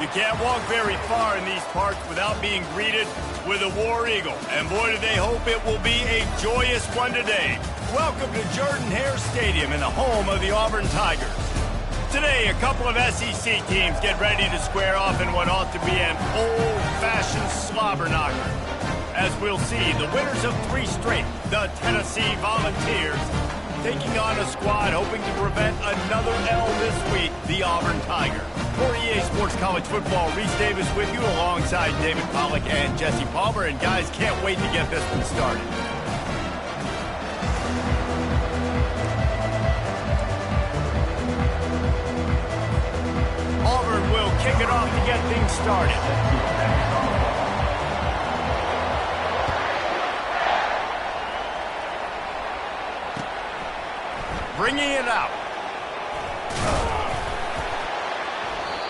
You can't walk very far in these parts without being greeted with a War Eagle. And boy, do they hope it will be a joyous one today. Welcome to Jordan-Hare Stadium in the home of the Auburn Tigers. Today, a couple of SEC teams get ready to square off in what ought to be an old-fashioned slobber knocker. As we'll see, the winners of 3 straight, the Tennessee Volunteers, taking on a squad hoping to prevent another L this week, the Auburn Tigers. For EA Sports College Football, Reese Davis with you alongside David Pollack and Jesse Palmer. And guys, can't wait to get this one started. Auburn will kick it off to get things started. Bringing it out.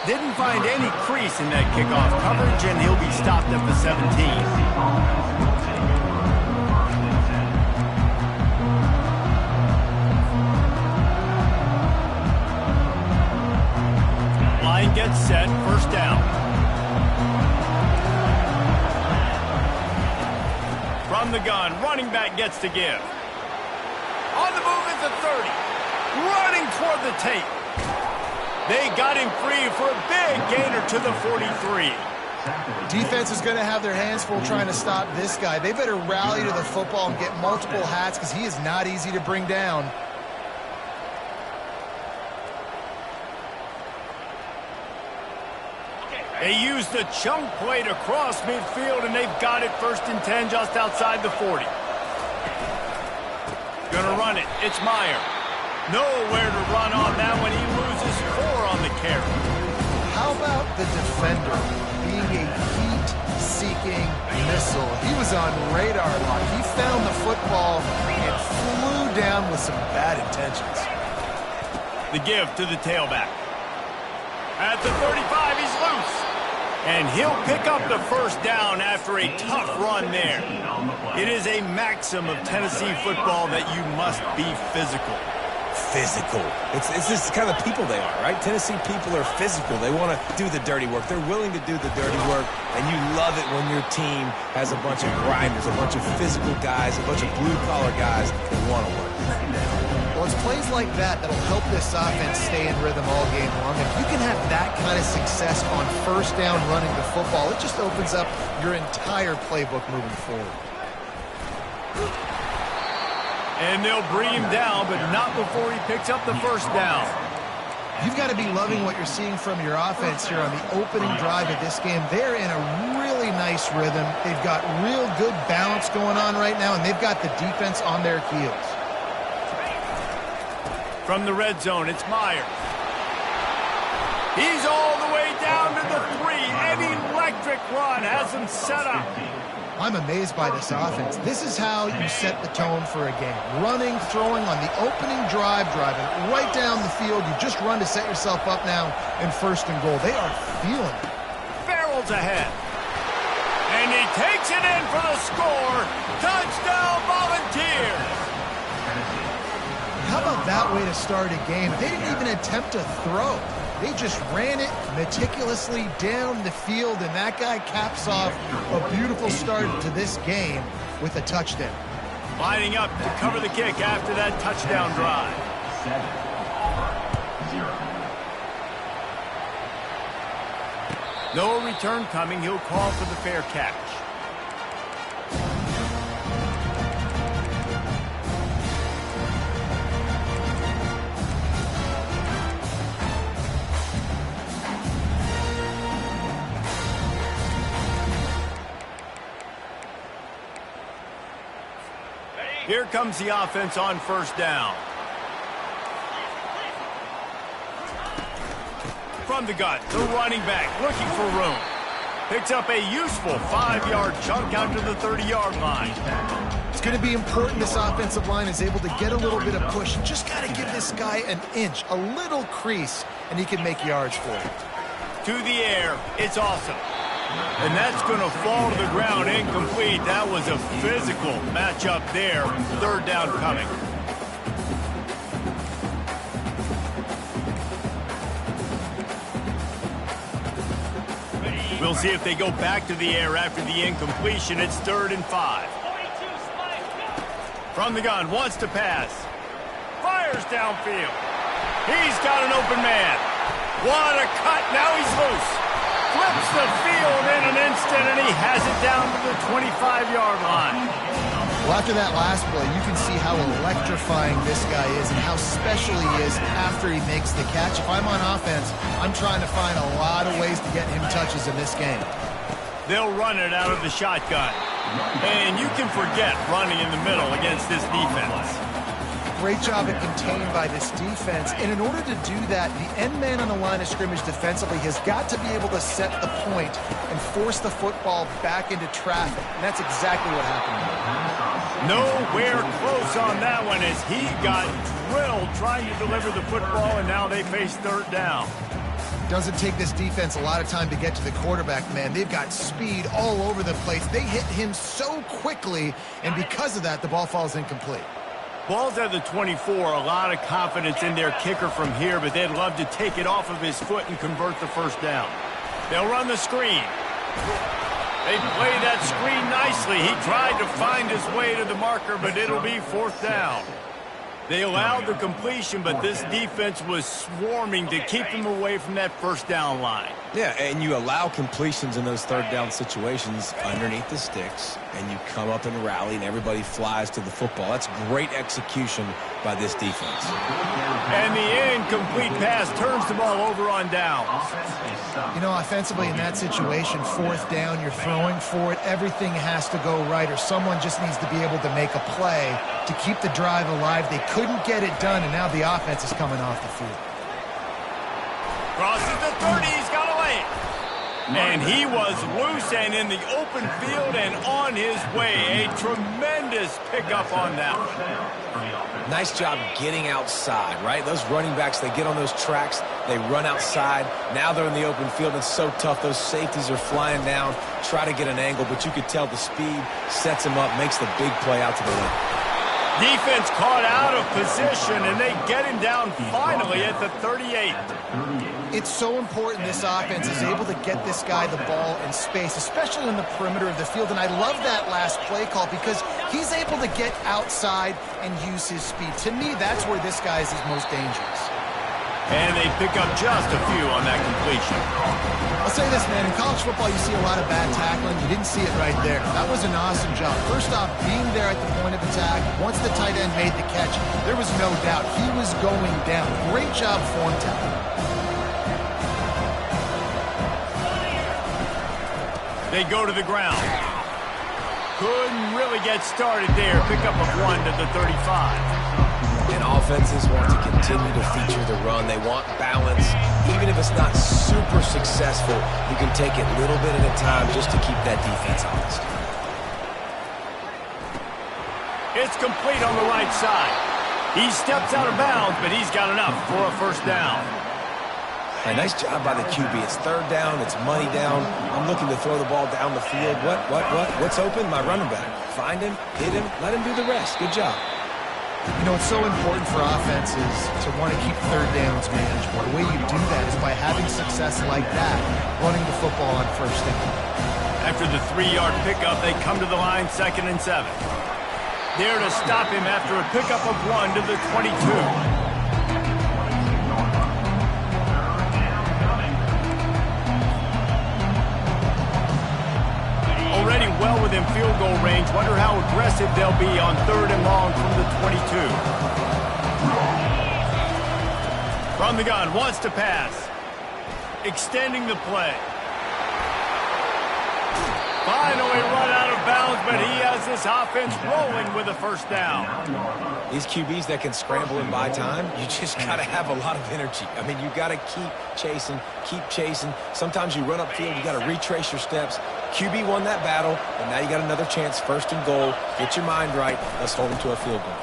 Didn't find any crease in that kickoff coverage, and he'll be stopped at the 17. Line gets set, first down. From the gun, running back gets to give. On the move is the 30. Running toward the tape. They got him free for a big gainer to the 43. Defense is going to have their hands full trying to stop this guy. They better rally to the football and get multiple hats because he is not easy to bring down. They used the chunk play to cross midfield, and they've got it 1st and 10 just outside the 40. Gonna run it. It's Meyer. Nowhere to run on that one. He loses 4 on the carry. How about the defender being a heat-seeking missile? He was on radar lock. He found the football and flew down with some bad intentions. The give to the tailback. At the 35, he's loose. And he'll pick up the first down after a tough run there. It is a maxim of Tennessee football that you must be physical. Physical. It's this kind of people they are, right? Tennessee people are physical. They want to do the dirty work. They're willing to do the dirty work, and you love it when your team has a bunch of grinders, a bunch of physical guys, a bunch of blue-collar guys that want to work. Well, it's plays like that that'll help this offense stay in rhythm all game long. If you can have that kind of success on first down running the football, it just opens up your entire playbook moving forward. And they'll bring him down, but not before he picks up the first down. You've got to be loving what you're seeing from your offense here on the opening drive of this game. They're in a really nice rhythm. They've got real good balance going on right now, and they've got the defense on their heels. From the red zone, it's Meyer. He's all the way down to the 3. An electric run has him set up. I'm amazed by this offense. This is how you set the tone for a game. Running, throwing on the opening drive, driving right down the field. You just run to set yourself up now in 1st and goal. They are feeling it. Barrels ahead. And he takes it in for the score. Touchdown, Volunteers. How about that way to start a game? They didn't even attempt to throw. They just ran it meticulously down the field, and that guy caps off a beautiful start to this game with a touchdown. Lining up to cover the kick after that touchdown drive. 7-0. No return coming. He'll call for the fair catch. Here comes the offense on first down. From the gun, the running back looking for room. Picks up a useful 5-yard chunk out to the 30-yard line. It's going to be important this offensive line is able to get a little bit of push. You just got to give this guy an inch, a little crease, and he can make yards for it. To the air, it's awesome. And that's going to fall to the ground incomplete. That was a physical matchup there. Third down coming. We'll see if they go back to the air after the incompletion. It's 3rd and 5. From the gun, wants to pass. Fires downfield. He's got an open man. What a cut. Now he's loose. Flips the field in an instant, and he has it down to the 25-yard line. Well, after that last play, you can see how electrifying this guy is and how special he is after he makes the catch. If I'm on offense, I'm trying to find a lot of ways to get him touches in this game. They'll run it out of the shotgun. And you can forget running in the middle against this defense. Great job at containing by this defense. And in order to do that, the end man on the line of scrimmage defensively has got to be able to set the point and force the football back into traffic. And that's exactly what happened. Nowhere close on that one as he got drilled trying to deliver the football, and now they face 3rd down. Doesn't take this defense a lot of time to get to the quarterback, man. They've got speed all over the place. They hit him so quickly, and because of that, the ball falls incomplete. Ball's at the 24, a lot of confidence in their kicker from here, but they'd love to take it off of his foot and convert the first down. They'll run the screen. They play that screen nicely. He tried to find his way to the marker, but it'll be 4th down. They allowed the completion, but this defense was swarming to keep him away from that first down line. Yeah, and you allow completions in those 3rd down situations underneath the sticks, and you come up and rally, and everybody flies to the football. That's great execution by this defense. And the incomplete pass turns the ball over on downs. You know, offensively in that situation, 4th down, you're throwing for it. Everything has to go right, or someone just needs to be able to make a play to keep the drive alive. They couldn't get it done, and now the offense is coming off the field. Crosses the 30, he's got away. And he was loose and in the open field and on his way. A tremendous pickup on that one. Nice job getting outside, right? Those running backs, they get on those tracks, they run outside. Now they're in the open field. It's so tough. Those safeties are flying down, try to get an angle, but you could tell the speed sets him up, makes the big play out to the left. Defense caught out of position, and they get him down finally at the 38. It's so important this offense is able to get this guy the ball in space, especially in the perimeter of the field. And I love that last play call because he's able to get outside and use his speed. To me, that's where this guy is his most dangerous. And they pick up just a few on that completion. I'll say this, man. In college football, you see a lot of bad tackling. You didn't see it right there. That was an awesome job. First off, being there at the point of attack. Once the tight end made the catch, there was no doubt he was going down. Great job form tackling. They go to the ground. Couldn't really get started there. Pick up a 1 to the 35. And offenses want to continue to feature the run. They want balance. Even if it's not super successful, you can take it little bit at a time just to keep that defense honest. It's complete on the right side. He steps out of bounds, but he's got enough for a first down. A nice job by the QB. It's 3rd down. It's money down. I'm looking to throw the ball down the field. What's open? My running back. Find him, hit him, let him do the rest. Good job. You know, it's so important for offenses to want to keep 3rd downs manageable. The way you do that is by having success like that, running the football on first down. After the 3-yard pickup, they come to the line 2nd and 7. There to stop him after a pickup of 1 to the 22. Already well within field goal range. Wonder how aggressive they'll be on 3rd and long from the 22. From the gun, wants to pass. Extending the play. Finally run out of bounds. downs, but he has this offense rolling with a first down. These QBs that can scramble and buy time, you just got to have a lot of energy. I mean, you got to keep chasing, keep chasing. Sometimes you run upfield, you got to retrace your steps. QB won that battle, and now you got another chance, first and goal. Get your mind right. Let's hold him to a field goal.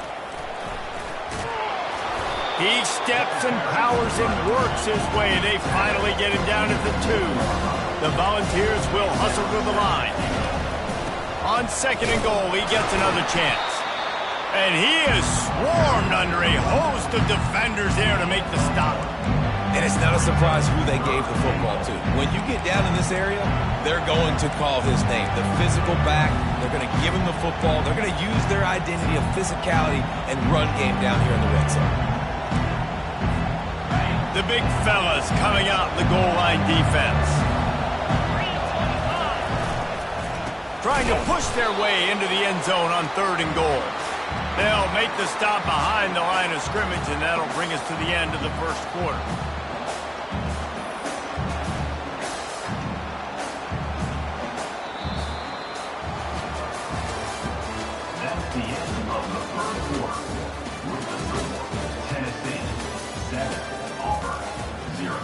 He steps and powers and works his way. They finally get him down at the 2. The Volunteers will hustle to the line. On second and goal, he gets another chance. And he is swarmed under a host of defenders there to make the stop. And it's not a surprise who they gave the football to. When you get down in this area, they're going to call his name. The physical back, they're going to give him the football. They're going to use their identity of physicality and run game down here in the red zone. The big fellas coming out in the goal line defense. Trying to push their way into the end zone on third and goal. They'll make the stop behind the line of scrimmage, and that'll bring us to the end of the first quarter. That's the end of the first quarter. With the score, Tennessee 7, Auburn 0.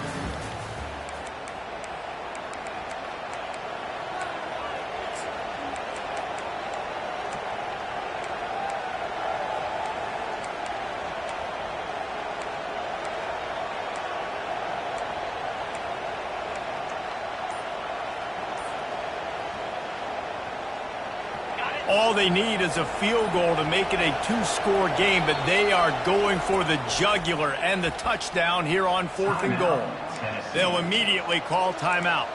All they need is a field goal to make it a 2-score game, but they are going for the jugular and the touchdown here on fourth and goal. They'll immediately call timeout.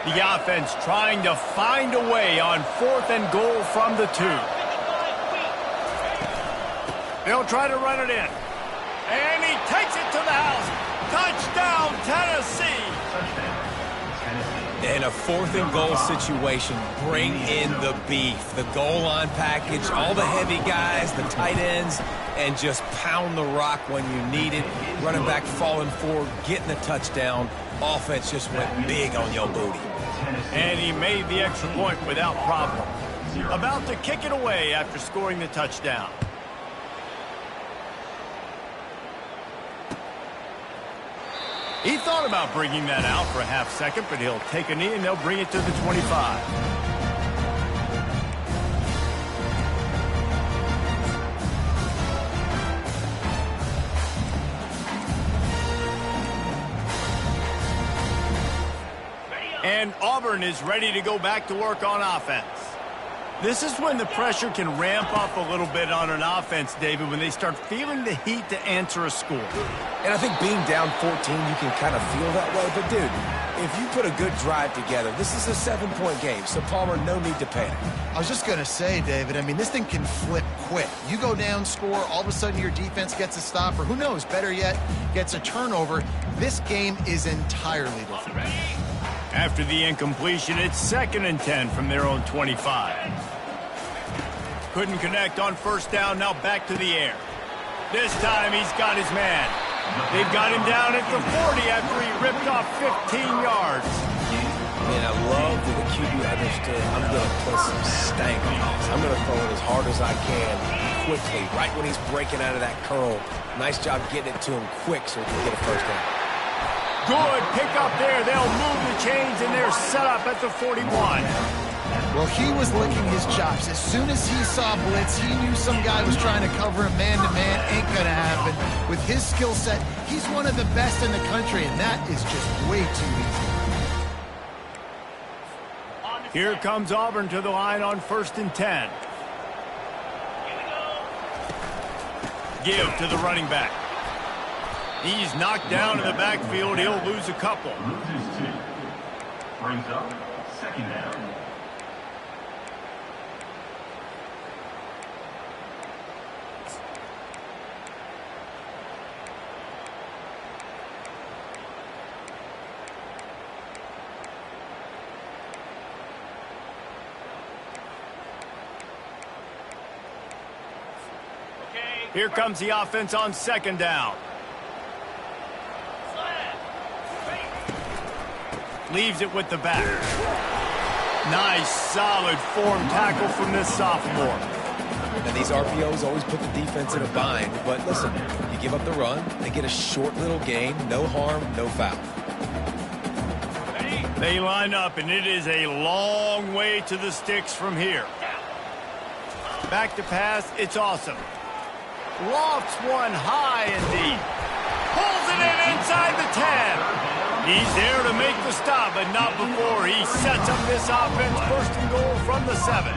The offense trying to find a way on fourth and goal from the 2. They'll try to run it in. And he takes it to the house. Touchdown, Tennessee. In a fourth and goal situation, bring in the beef. The goal line package, all the heavy guys, the tight ends, and just pound the rock when you need it. Running back falling forward, getting the touchdown. Offense just went big on your booty. And he made the extra point without problem. About to kick it away after scoring the touchdown. He thought about bringing that out for a half second, but he'll take a knee and they'll bring it to the 25. And Auburn is ready to go back to work on offense. This is when the pressure can ramp up a little bit on an offense, David, when they start feeling the heat to answer a score. And I think being down 14, you can kind of feel that way. But, dude, if you put a good drive together, this is a 7-point game. So, Palmer, no need to panic. I was just going to say, David, I mean, this thing can flip quick. You go down, score, all of a sudden your defense gets a stop, or who knows, better yet, gets a turnover. This game is entirely different. After the incompletion, it's 2nd and 10 from their own 25. Couldn't connect on first down, now back to the air. This time he's got his man. They've got him down at the 40 after he ripped off 15 yards. And I love that the QB understood I'm going to put some stank on this. I'm going to throw it as hard as I can quickly, right when he's breaking out of that curl. Nice job getting it to him quick so he can get a first down. Good pick up there. They'll move the chains, and they're set up at the 41. Well, he was licking his chops. As soon as he saw blitz, he knew some guy was trying to cover him man-to-man. Ain't going to happen. With his skill set, he's one of the best in the country, and that is just way too easy. Here comes Auburn to the line on 1st and 10. Give to the running back. He's knocked down in the backfield. He'll lose a couple. Loses 2. Brings up 2nd down. Here comes the offense on second down. Leaves it with the back. Nice, solid form tackle from this sophomore. And these RPOs always put the defense in a bind. But listen, you give up the run, they get a short little gain, no harm, no foul. They line up, and it is a long way to the sticks from here. Back to pass, it's awesome. Lofts one high and deep. Pulls it in inside the 10. He's there to make the stop, but not before he sets up this offense. First and goal from the 7.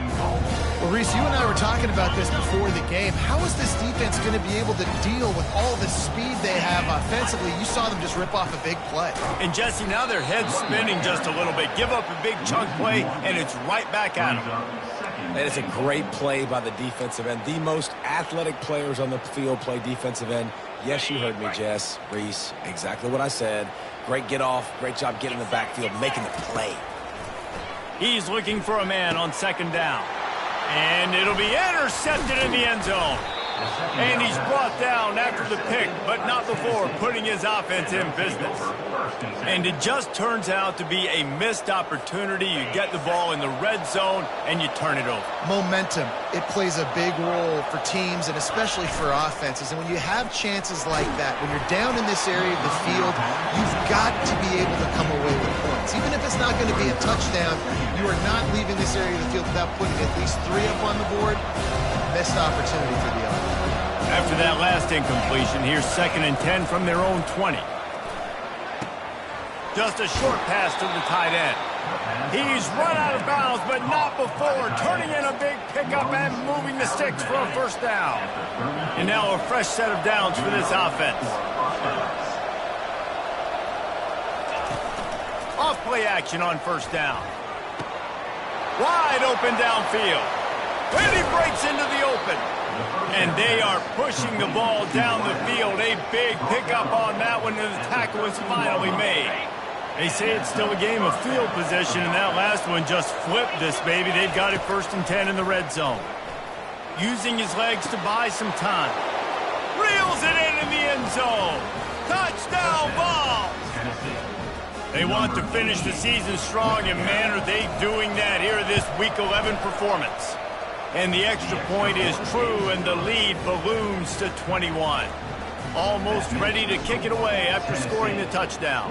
Well, Reese, you and I were talking about this before the game. How is this defense going to be able to deal with all the speed they have offensively? You saw them just rip off a big play. And, Jesse, now their head's spinning just a little bit. Give up a big chunk play, and it's right back at them. And it's a great play by the defensive end. The most athletic players on the field play defensive end. Yes, you heard me, Jess, Reese. Exactly what I said. Great get off. Great job getting in the backfield, making the play. He's looking for a man on second down. And it'll be intercepted in the end zone. And he's brought down after the pick, but not before putting his offense in business. And it just turns out to be a missed opportunity. You get the ball in the red zone, and you turn it over. Momentum, it plays a big role for teams and especially for offenses. And when you have chances like that, when you're down in this area of the field, you've got to be able to come away with points. Even if it's not going to be a touchdown, you are not leaving this area of the field without putting at least 3 up on the board. Missed opportunity for the offense. After that last incompletion, here's 2nd and 10 from their own 20. Just a short pass to the tight end. He's run out of bounds, but not before turning in a big pickup and moving the sticks for a first down. And now a fresh set of downs for this offense. Off play action on first down. Wide open downfield. And he breaks into the open. And they are pushing the ball down the field. A big pickup on that one, and the tackle is finally made. They say it's still a game of field position, and that last one just flipped this baby. They've got it 1st and 10 in the red zone. Using his legs to buy some time. Reels it in the end zone. Touchdown ball. They want to finish the season strong, and man, are they doing that here this Week 11 performance. And the extra point is true, and the lead balloons to 21. Almost ready to kick it away after scoring the touchdown.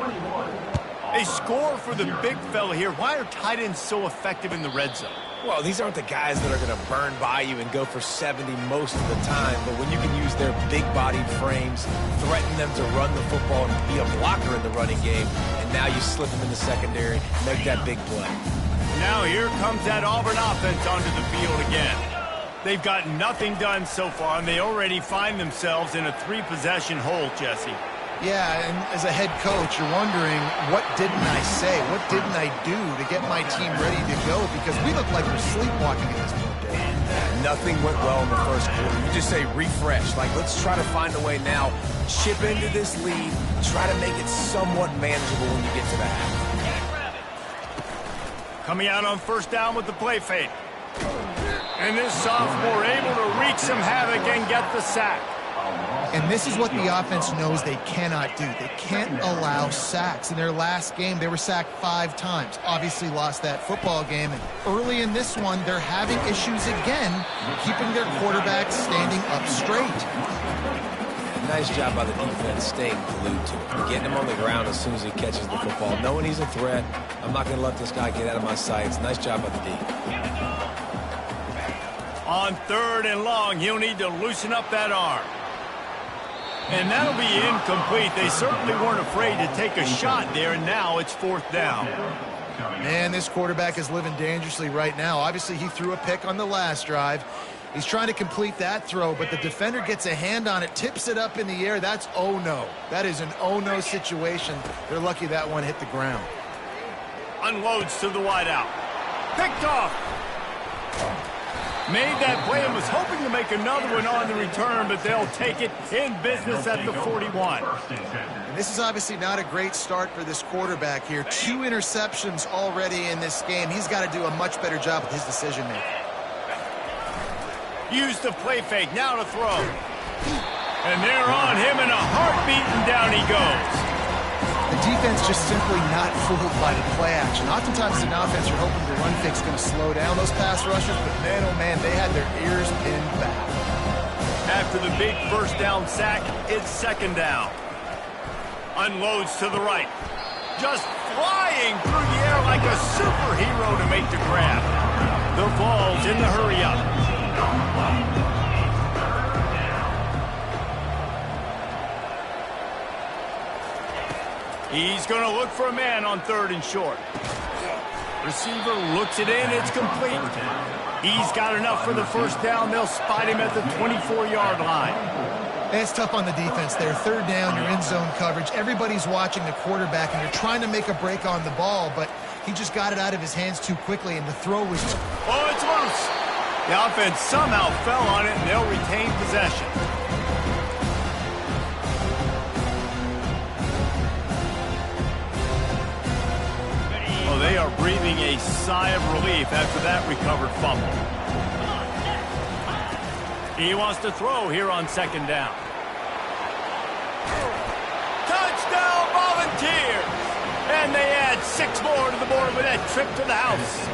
A score for the big fella here. Why are tight ends so effective in the red zone? Well, these aren't the guys that are going to burn by you and go for 70 most of the time, but when you can use their big-bodied frames, threaten them to run the football and be a blocker in the running game, and now you slip them in the secondary, make that big play. Now here comes that Auburn offense onto the field again. They've got nothing done so far, and they already find themselves in a 3-possession hole, Jesse. Yeah, and as a head coach, you're wondering, what didn't I say? What didn't I do to get my team ready to go? Because we look like we're sleepwalking at this point, Dave. Nothing went well in the first quarter. You just say refresh. Like, let's try to find a way now. Chip into this lead. Try to make it somewhat manageable when you get to the half. Coming out on first down with the play fake. And this sophomore able to wreak some havoc and get the sack. And this is what the offense knows they cannot do. They can't allow sacks. In their last game, they were sacked 5 times. Obviously lost that football game. And early in this one, they're having issues again, keeping their quarterback standing up straight. Nice job by the defense staying glued to it. Getting him on the ground as soon as he catches the football. Knowing he's a threat, I'm not going to let this guy get out of my sights. Nice job by the D. On 3rd and long, he'll need to loosen up that arm. And that'll be incomplete. They certainly weren't afraid to take a shot there, and now it's 4th down. Man, this quarterback is living dangerously right now. Obviously, he threw a pick on the last drive. He's trying to complete that throw, but the defender gets a hand on it, tips it up in the air. That's oh no. That is an oh no situation. They're lucky that one hit the ground. Unloads to the wideout. Picked off. Made that play and was hoping to make another one on the return, but they'll take it in business at the 41. And this is obviously not a great start for this quarterback here. 2 interceptions already in this game. He's got to do a much better job with his decision-making. Use the play fake, now to throw. And they're on him in a heartbeat, and down he goes. The defense just simply not fooled by the play action. Oftentimes in offense, you're hoping the run fake's going to slow down those pass rushers, but man, oh man, they had their ears pinned back. After the big first down sack, it's second down. Unloads to the right. Just flying through the air like a superhero to make the grab. The ball's in the hurry-up. He's going to look for a man on third and short. Receiver looks it in. It's complete. He's got enough for the first down. They'll spot him at the 24-yard line. It's tough on the defense there. Third down, you're in zone coverage. Everybody's watching the quarterback, and you're trying to make a break on the ball, but he just got it out of his hands too quickly, and the throw was... Oh, it's loose. The offense somehow fell on it, and they'll retain possession. Well, they are breathing a sigh of relief after that recovered fumble. He wants to throw here on second down. Touchdown, Volunteers! And they add 6 more to the board with that trip to the house.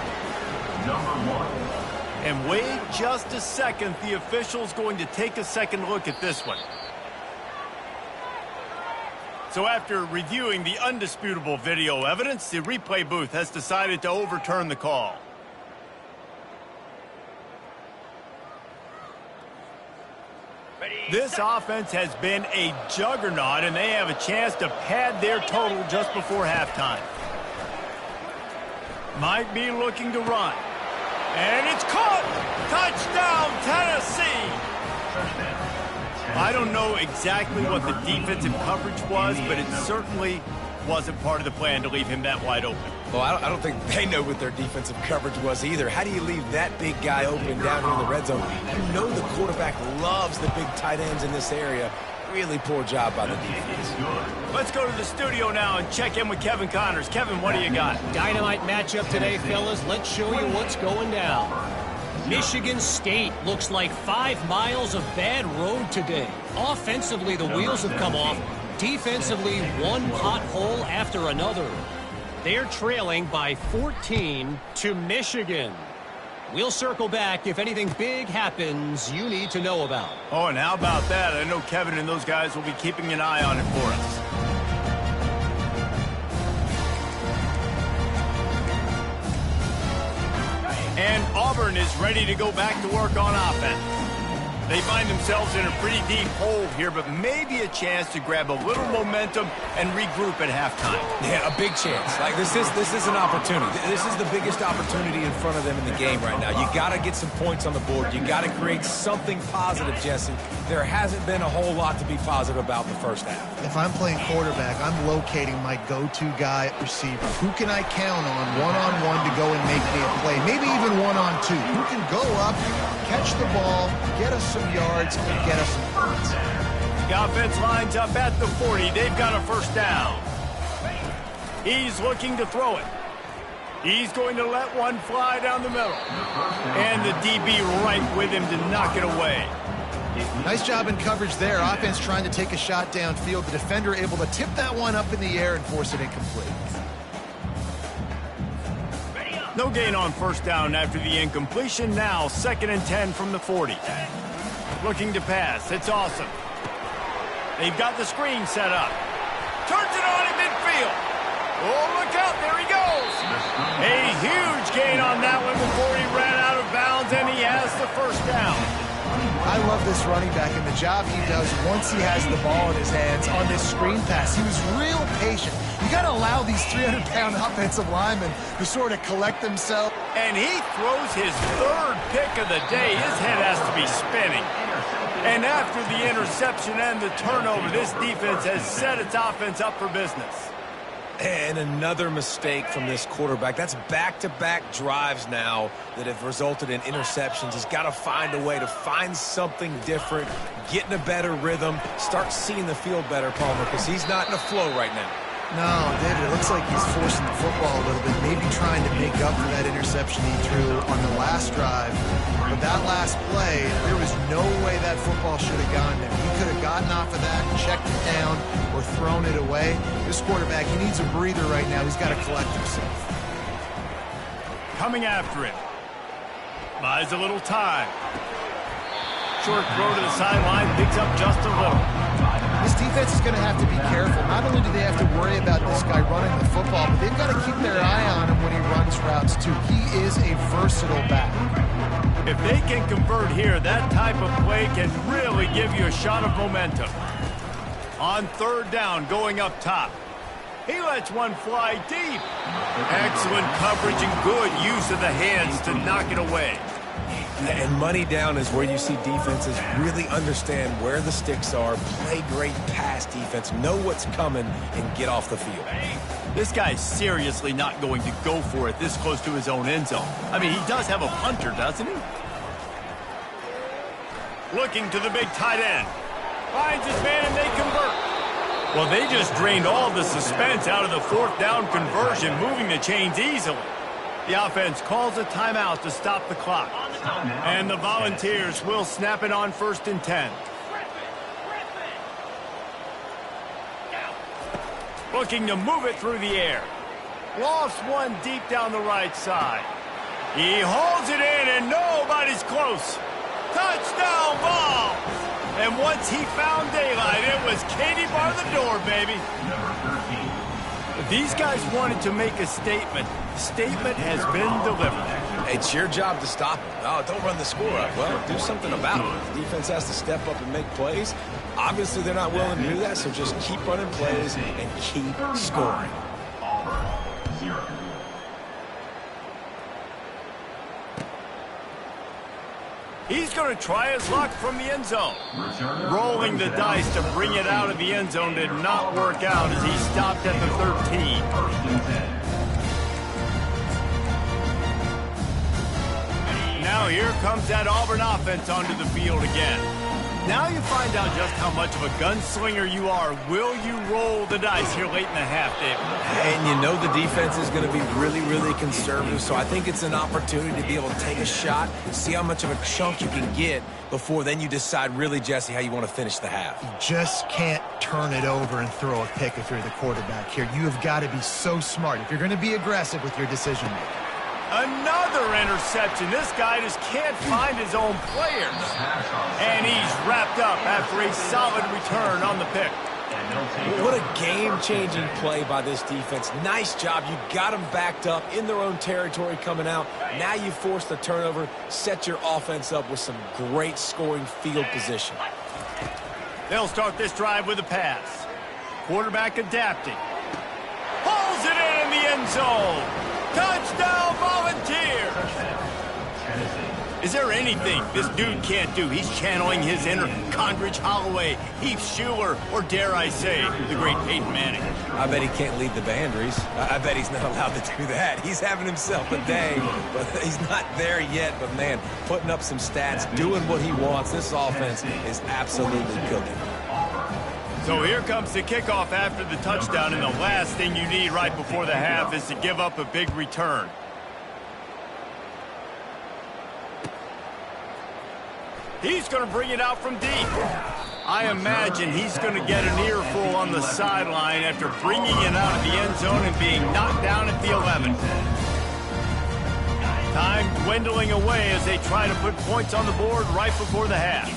Number 1. And wait just a second. The official's going to take a second look at this one. So after reviewing the undisputable video evidence, the replay booth has decided to overturn the call. This offense has been a juggernaut, and they have a chance to pad their total just before halftime. Might be looking to run. And it's caught! Touchdown, Tennessee! I don't know exactly what the defensive coverage was, but it certainly wasn't part of the plan to leave him that wide open. Well, I don't think they know what their defensive coverage was either. How do you leave that big guy open down here in the red zone? You know the quarterback loves the big tight ends in this area. Really poor job by the defense. Let's go to the studio now and check in with Kevin Connors. Kevin, what do you got? Dynamite matchup today, fellas. Let's show you what's going down. Michigan State looks like 5 miles of bad road today. Offensively, the wheels have come off. Defensively, one pothole after another. They're trailing by 14 to Michigan. We'll circle back if anything big happens you need to know about. Oh, and how about that? I know Kevin and those guys will be keeping an eye on it for us. And Auburn is ready to go back to work on offense. They find themselves in a pretty deep hole here, but maybe a chance to grab a little momentum and regroup at halftime. Yeah, a big chance. Like this is an opportunity. This is the biggest opportunity in front of them in the game right now. You got to get some points on the board. You got to create something positive, Jesse. There hasn't been a whole lot to be positive about the first half. If I'm playing quarterback, I'm locating my go-to guy at receiver. Who can I count on one-on-one to go and make me a play? Maybe even one-on-two. Who can go up, catch the ball, get us some yards, and get us some points. The offense lines up at the 40. They've got a first down. He's looking to throw it. He's going to let one fly down the middle. And the DB right with him to knock it away. Nice job in coverage there. Offense trying to take a shot downfield. The defender able to tip that one up in the air and force it incomplete. No gain on first down after the incompletion. Now 2nd and 10 from the 40. Looking to pass. It's awesome. They've got the screen set up. Turns it on in midfield. Oh, look out. There he goes. A huge gain on that one before he ran out of bounds, and he has the first down. I love this running back and the job he does once he has the ball in his hands on this screen pass. He was real patient. You got to allow these 300-pound offensive linemen to sort of collect themselves. And he throws his 3rd pick of the day. His head has to be spinning. And after the interception and the turnover, this defense has set its offense up for business. And another mistake from this quarterback. That's back-to-back drives now that have resulted in interceptions. He's got to find a way to find something different, get in a better rhythm, start seeing the field better, Palmer, because he's not in a flow right now. No, David, it looks like he's forcing the football a little bit, maybe trying to make up for that interception he threw on the last drive. But that last play, there was no way that football should have gone there. He could have gotten off of that, checked it down, or thrown it away. This quarterback, he needs a breather right now. He's got to collect himself. Coming after him. Buys a little time. Short throw to the sideline, picks up just a little. This defense is going to have to be careful. Not only do they have to worry about this guy running the football, but they've got to keep their eye on him when he runs routes, too. He is a versatile back. If they can convert here, that type of play can really give you a shot of momentum. On third down, going up top. He lets one fly deep. Excellent coverage and good use of the hands to knock it away. And money down is where you see defenses really understand where the sticks are, play great pass defense, know what's coming, and get off the field. This guy's seriously not going to go for it this close to his own end zone. I mean, he does have a punter, doesn't he? Looking to the big tight end. Finds his man and they convert. Well, they just drained all the suspense out of the fourth down conversion, moving the chains easily. The offense calls a timeout to stop the clock. And the Volunteers will snap it on 1st and 10. Looking to move it through the air. Lofts one deep down the right side. He holds it in and nobody's close. Touchdown ball! And once he found daylight, it was Katie bar the door, baby. These guys wanted to make a statement. Statement has been delivered. It's your job to stop them. Oh, don't run the score up. Well, do something about it. The defense has to step up and make plays. Obviously, they're not willing to do that, so just keep running plays and keep scoring. He's going to try his luck from the end zone. Rolling the dice to bring it out of the end zone did not work out as he stopped at the 13. Now here comes that Auburn offense onto the field again. Now you find out just how much of a gunslinger you are. Will you roll the dice here late in the half, David? And you know the defense is going to be really, really conservative, so I think it's an opportunity to be able to take a shot, see how much of a chunk you can get before then you decide really, Jesse, how you want to finish the half. You just can't turn it over and throw a pick if you're the quarterback here. You have got to be so smart if you're going to be aggressive with your decision-making. Another interception. This guy just can't find his own players. And he's wrapped up after a solid return on the pick. What a game-changing play by this defense. Nice job. You got them backed up in their own territory coming out. Now you force the turnover, set your offense up with some great scoring field position. They'll start this drive with a pass. Quarterback adapting. Pulls it in the end zone. Touchdown, Volunteers! Is there anything this dude can't do? He's channeling his inner Condridge Holloway, Heath Schuler, or dare I say, the great Peyton Manning. I bet he can't lead the boundaries. I bet he's not allowed to do that. He's having himself a day, but he's not there yet. But, man, putting up some stats, doing what he wants. This offense is absolutely cooking. So here comes the kickoff after the touchdown, and the last thing you need right before the half is to give up a big return. He's going to bring it out from deep. I imagine he's going to get an earful on the sideline after bringing it out of the end zone and being knocked down at the 11. Time dwindling away as they try to put points on the board right before the half.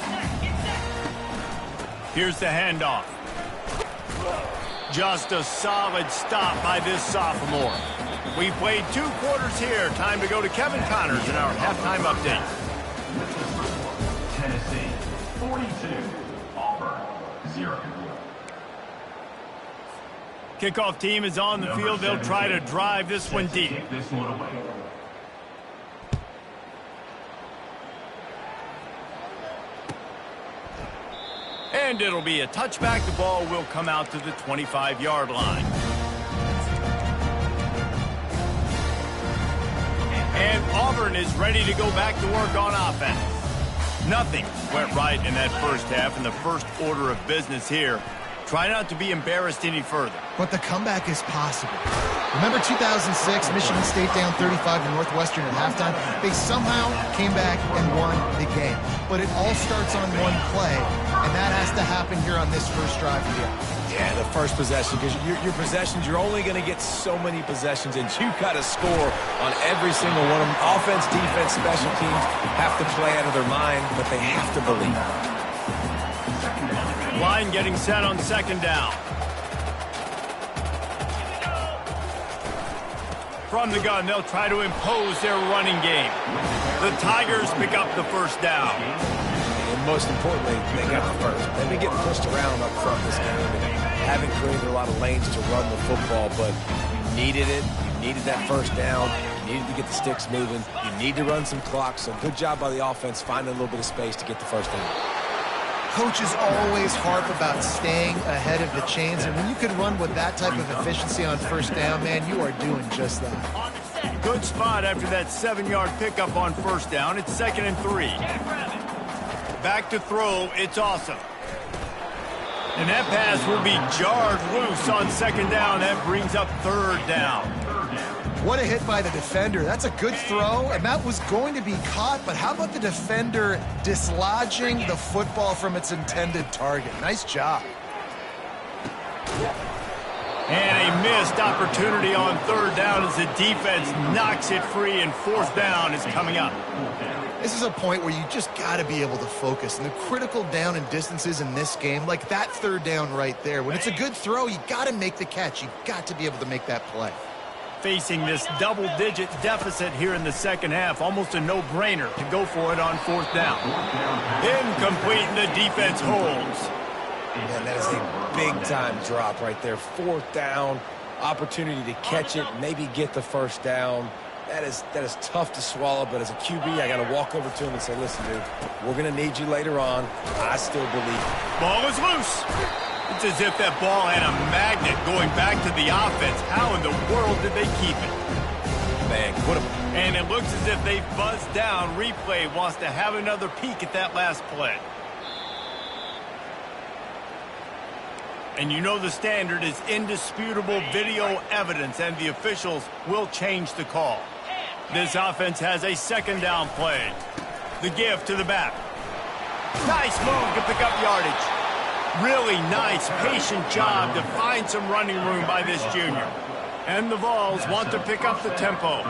Here's the handoff. Just a solid stop by this sophomore. We played 2 quarters here. Time to go to Kevin Connors in our halftime update. Tennessee 42, Auburn 0. Kickoff team is on the field. They'll try to drive this one deep. This one away. And it'll be a touchback. The ball will come out to the 25-yard line. And Auburn is ready to go back to work on offense. Nothing went right in that first half, and the first order of business here Try not to be embarrassed any further. But the comeback is possible. Remember 2006, Michigan State down 35 to Northwestern at halftime? They somehow came back and won the game. But it all starts on one play, and that has to happen here on this first drive here. Yeah, the first possession, because your possessions, you're only going to get so many possessions, and you've got to score on every single one of them. Offense, defense, special teams have to play out of their mind, but they have to believe. Line getting set on second down. From the gun, they'll try to impose their running game. The Tigers pick up the first down. And most importantly, they got the first. They've been getting pushed around up front this game and haven't created a lot of lanes to run the football, but you needed it. You needed that first down. You needed to get the sticks moving. You need to run some clock, so good job by the offense finding a little bit of space to get the first down. Coaches always harp about staying ahead of the chains, and when you can run with that type of efficiency on first down, man, you are doing just that. Good spot after that 7-yard pickup on first down. It's 2nd and 3. Back to throw. It's awesome. And that pass will be jarred loose on second down. That brings up third down. What a hit by the defender. That's a good throw, and that was going to be caught, but how about the defender dislodging the football from its intended target? Nice job. And a missed opportunity on third down as the defense knocks it free, and fourth down is coming up. This is a point where you just got to be able to focus. And the critical down and distances in this game, like that third down right there, when it's a good throw, you got to make the catch. You got to be able to make that play. Facing this double-digit deficit here in the second half, almost a no-brainer to go for it on fourth down. Incomplete, and the defense holds. Man, that is a big-time drop right there. Fourth down, opportunity to catch it, maybe get the first down. That is tough to swallow, but as a QB, I got to walk over to him and say, listen, dude, we're going to need you later on. I still believe. Ball is loose. It's as if that ball had a magnet going back to the offense. How in the world did they keep it? Man, what a... And it looks as if they buzzed down. Replay wants to have another peek at that last play. And you know the standard is indisputable video evidence, and the officials will change the call. This offense has a second down play. The give to the back. Nice move to pick up yardage. Really nice, patient job to find some running room by this junior. And the Vols want to pick up the tempo.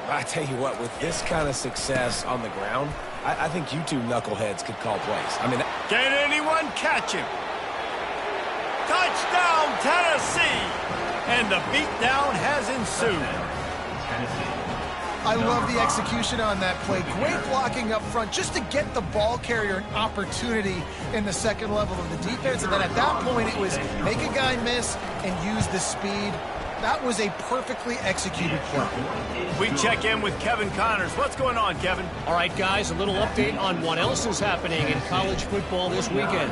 I tell you what, with this kind of success on the ground, I think you two knuckleheads could call plays. I mean, can anyone catch him? Touchdown, Tennessee! And the beatdown has ensued. I love the execution on that play. Great blocking up front just to get the ball carrier an opportunity in the second level of the defense. And then at that point, it was make a guy miss and use the speed. That was a perfectly executed play. We check in with Kevin Connors. What's going on, Kevin? All right, guys, a little update on what else is happening in college football this weekend.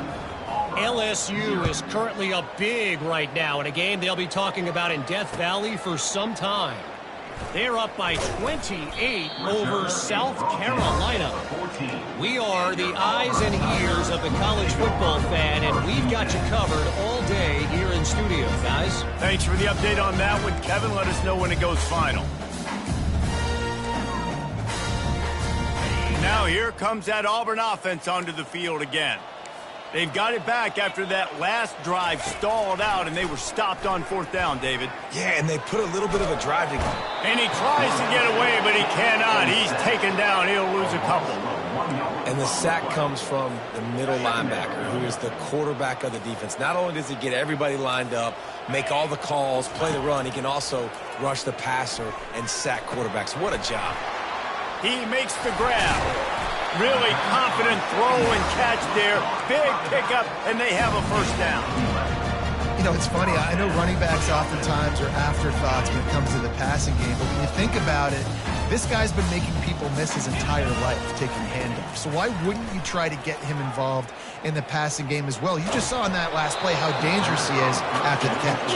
LSU is currently up big right now in a game they'll be talking about in Death Valley for some time. They're up by 28 over South Carolina. We are the eyes and ears of the college football fan, and we've got you covered all day here in studio, guys. Thanks for the update on that one, Kevin. Let us know when it goes final. Now here comes that Auburn offense onto the field again. They've got it back after that last drive stalled out, and they were stopped on fourth down, David. Yeah, and they put a little bit of a drive together. And he tries to get away, but he cannot. He's taken down. He'll lose a couple. And the sack comes from the middle linebacker, who is the quarterback of the defense. Not only does he get everybody lined up, make all the calls, play the run, he can also rush the passer and sack quarterbacks. What a job. He makes the grab. Really confident throw and catch there. Big pickup, and they have a first down. You know, it's funny. I know running backs oftentimes are afterthoughts when it comes to the passing game, but when you think about it, this guy's been making people miss his entire life taking handoffs. So why wouldn't you try to get him involved in the passing game as well? You just saw in that last play how dangerous he is after the catch.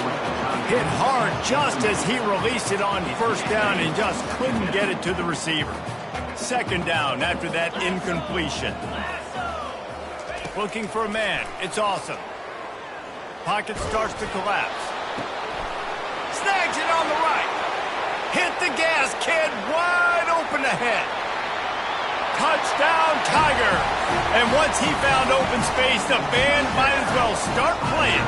Hit hard just as he released it on first down and just couldn't get it to the receiver. Second down after that incompletion. Looking for a man. It's awesome. pocket starts to collapse. Snags it on the right. Hit the gas, kid. Wide open ahead. Touchdown, Tiger. And once he found open space, the band might as well start playing.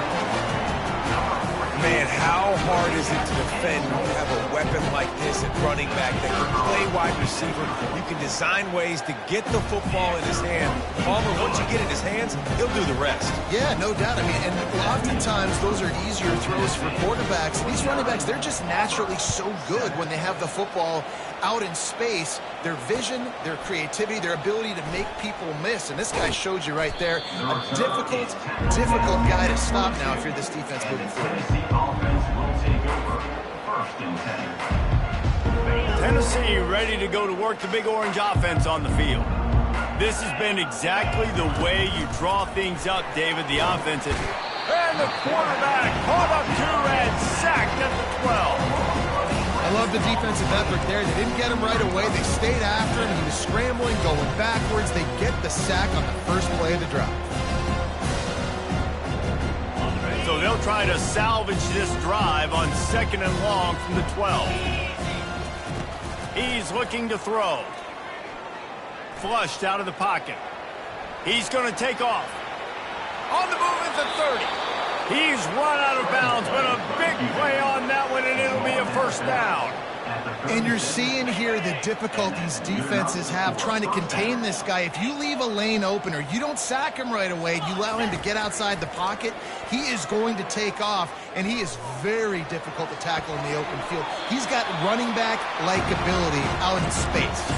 Man, how hard is it to defend when you have a weapon like this at running back that can play wide receiver? You can design ways to get the football in his hand. Palmer, once you get it in his hands, he'll do the rest. Yeah, no doubt. I mean, and oftentimes those are easier throws for quarterbacks. These running backs, they're just naturally so good when they have the football out in space. Their vision, their creativity, their ability to make people miss. And this guy showed you right there, a difficult guy to stop now if you're this defense moving forward. Offense will take over. First and 10. Tennessee ready to go to work the Big Orange offense on the field. This has been exactly the way you draw things up, David, the offense. And the quarterback caught up to and sacked at the 12. I love the defensive effort there. They didn't get him right away. They stayed after him. He was scrambling, going backwards. They get the sack on the first play of the drive. So they'll try to salvage this drive on 2nd and long from the 12. He's looking to throw. Flushed out of the pocket. He's going to take off. On the move at the 30. He's run out of bounds, but a big play on that one, and it'll be a first down. And you're seeing here the difficulties defenses have trying to contain this guy. If you leave a lane open or you don't sack him right away, you allow him to get outside the pocket, he is going to take off, and he is very difficult to tackle in the open field. He's got running back-like ability out in space.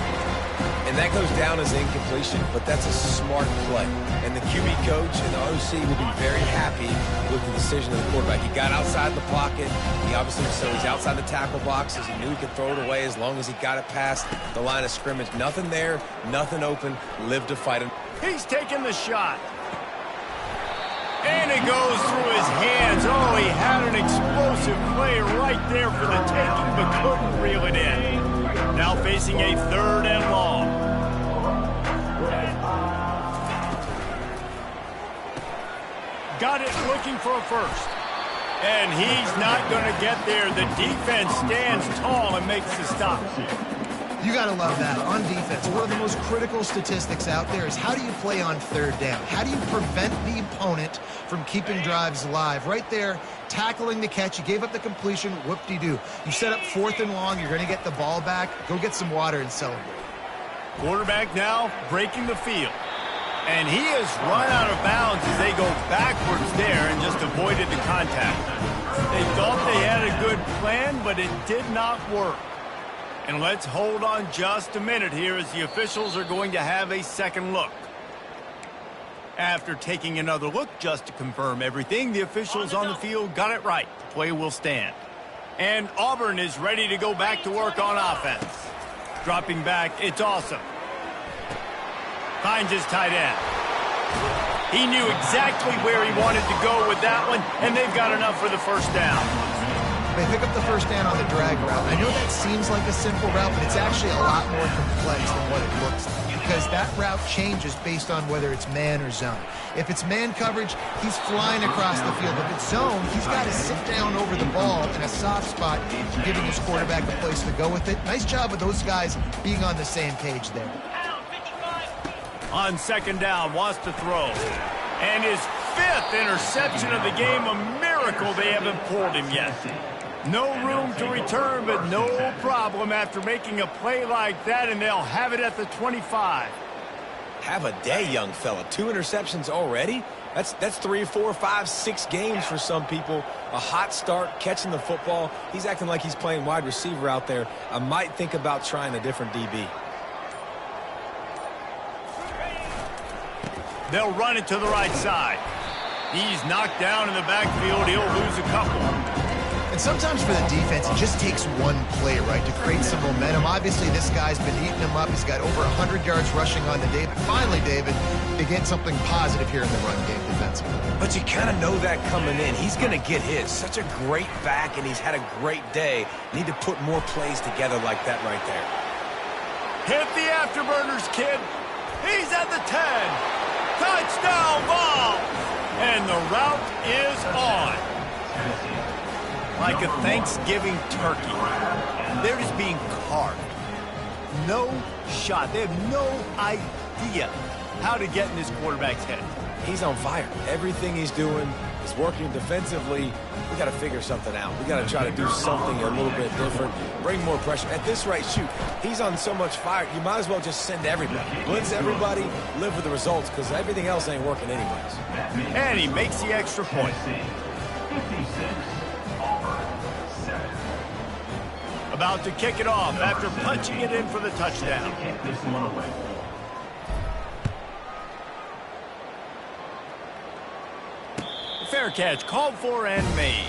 And that goes down as incompletion, but that's a smart play. And the QB coach and the OC will be very happy with the decision of the quarterback. He got outside the pocket. He obviously, so he's outside the tackle boxes. He knew he could throw it away as long as he got it past the line of scrimmage. Nothing there, nothing open, live to fight him. He's taking the shot. And it goes through his hands. Oh, he had an explosive play right there for the taking, but couldn't reel it in. Now facing a 3rd and long. Got it looking for a first. And he's not going to get there. The defense stands tall and makes the stop. You got to love that. On defense, one of the most critical statistics out there is how do you play on 3rd down? How do you prevent the opponent from keeping drives alive? Right there, tackling the catch. You gave up the completion. Whoop-de-doo. You set up 4th and long. You're going to get the ball back. Go get some water and celebrate. Quarterback now breaking the field. And he has run out of bounds as they go backwards there and just avoided the contact. They thought they had a good plan, but it did not work. And let's hold on just a minute here as the officials are going to have a second look. After taking another look just to confirm everything, the officials on the field got it right. The play will stand. And Auburn is ready to go back to work on offense. Dropping back, it's awesome. Finds his tight end. He knew exactly where he wanted to go with that one, and they've got enough for the first down. They pick up the first down on the drag route. I know that seems like a simple route, but it's actually a lot more complex than what it looks like because that route changes based on whether it's man or zone. If it's man coverage, he's flying across the field. If it's zone, he's got to sit down over the ball in a soft spot, giving his quarterback a place to go with it. Nice job of those guys being on the same page there. On 2nd down, wants to throw. And his 5th interception of the game, a miracle they haven't pulled him yet. No room to return, but no problem after making a play like that, and they'll have it at the 25. Have a day, young fella. 2 interceptions already? That's 3, 4, 5, 6 games for some people. A hot start, catching the football. He's acting like he's playing wide receiver out there. I might think about trying a different DB. They'll run it to the right side. He's knocked down in the backfield. He'll lose a couple. And sometimes for the defense, it just takes one play, right, to create some momentum. Obviously, this guy's been eating him up. He's got over 100 yards rushing on the day. But finally, David, they get something positive here in the run game defensively. But you kind of know that coming in. He's going to get his. Such a great back, and he's had a great day. Need to put more plays together like that right there. Hit the afterburners, kid. He's at the 10. Touchdown ball. And the route is on. Like a Thanksgiving turkey. They're just being carved. No shot. They have no idea how to get in this quarterback's head. He's on fire. Everything he's doing is working defensively. We got to figure something out. We got to try to do something a little bit different, bring more pressure. At this rate, shoot, he's on so much fire, you might as well just send everybody. Blitz everybody, live with the results, because everything else ain't working anyways. And he makes the extra point. 56, Auburn, 7. About to kick it off after punching it in for the touchdown. Kick this one away. Fair catch called for and made.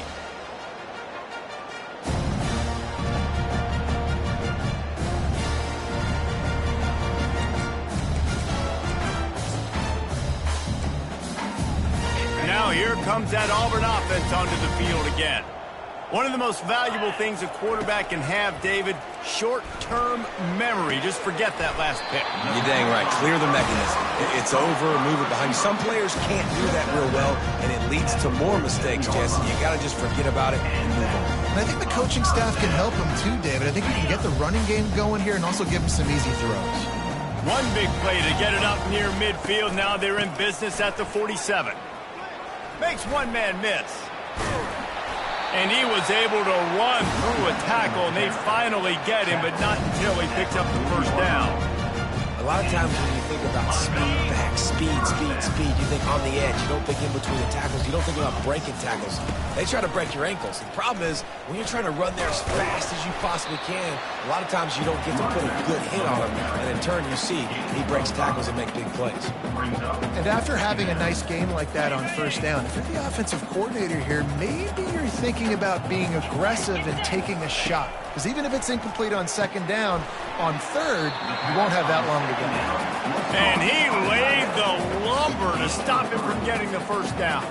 Now here comes that Auburn offense onto the field again. One of the most valuable things a quarterback can have, David, short-term memory. Just forget that last pick. You're dang right. Clear the mechanism. It's over, move it behind you. Some players can't do that real well, and it leads to more mistakes, Jesse. You got to just forget about it and move on. And I think the coaching staff can help him too, David. I think you can get the running game going here and also give him some easy throws. One big play to get it up near midfield. Now they're in business at the 47. Makes one man miss. And he was able to run through a tackle, and they finally get him, but not until he picks up the first down. A lot of times when you think about speed back, speed, you think on the edge. You don't think in between the tackles. You don't think about breaking tackles. They try to break your ankles. The problem is when you're trying to run there as fast as you possibly can, a lot of times you don't get to put a good hit on him. And in turn, you see he breaks tackles and makes big plays. And after having a nice game like that on first down, if you're the offensive coordinator here, maybe you're thinking about being aggressive and taking a shot. Because even if it's incomplete on second down, on third, you won't have that long to go. And he laid the lumber to stop him from getting the first down.